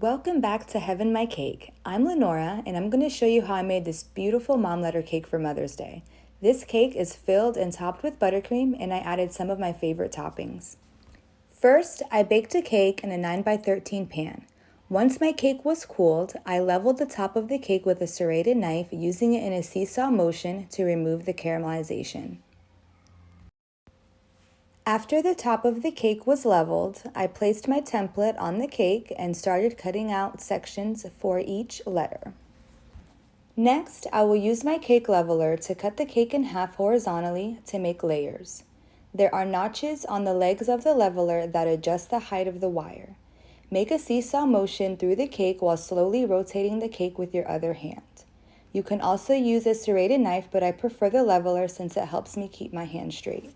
Welcome back to Heaven My Cake. I'm Lenora, and I'm going to show you how I made this beautiful mom letter cake for Mother's Day. This cake is filled and topped with buttercream, and I added some of my favorite toppings. First, I baked a cake in a 9x13 pan. Once my cake was cooled, I leveled the top of the cake with a serrated knife, using it in a seesaw motion to remove the caramelization. After the top of the cake was leveled, I placed my template on the cake and started cutting out sections for each letter. Next, I will use my cake leveler to cut the cake in half horizontally to make layers. There are notches on the legs of the leveler that adjust the height of the wire. Make a seesaw motion through the cake while slowly rotating the cake with your other hand. You can also use a serrated knife, but I prefer the leveler since it helps me keep my hand straight.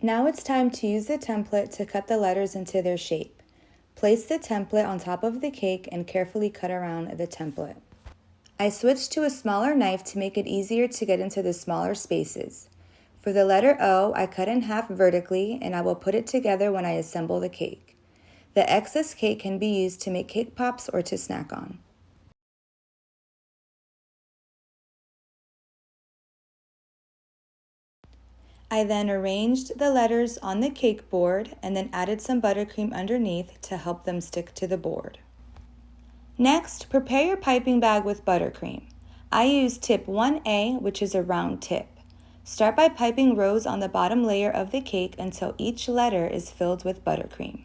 Now it's time to use the template to cut the letters into their shape. Place the template on top of the cake and carefully cut around the template. I switched to a smaller knife to make it easier to get into the smaller spaces. For the letter O, I cut in half vertically, and I will put it together when I assemble the cake. The excess cake can be used to make cake pops or to snack on. I then arranged the letters on the cake board and then added some buttercream underneath to help them stick to the board. Next, prepare your piping bag with buttercream. I used tip 1A, which is a round tip. Start by piping rows on the bottom layer of the cake until each letter is filled with buttercream.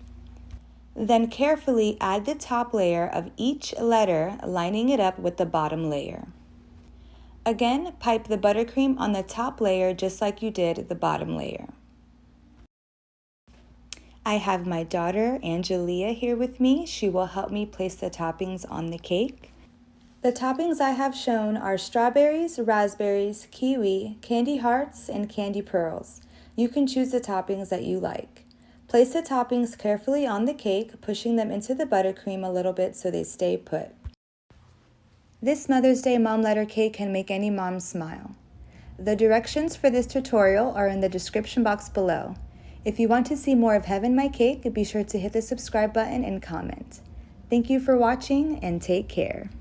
Then carefully add the top layer of each letter, lining it up with the bottom layer. Again, pipe the buttercream on the top layer just like you did the bottom layer. I have my daughter, Angelia, here with me. She will help me place the toppings on the cake. The toppings I have shown are strawberries, raspberries, kiwi, candy hearts, and candy pearls. You can choose the toppings that you like. Place the toppings carefully on the cake, pushing them into the buttercream a little bit so they stay put. This Mother's Day mom letter cake can make any mom smile. The directions for this tutorial are in the description box below. If you want to see more of Heaven My Cake, be sure to hit the subscribe button and comment. Thank you for watching and take care.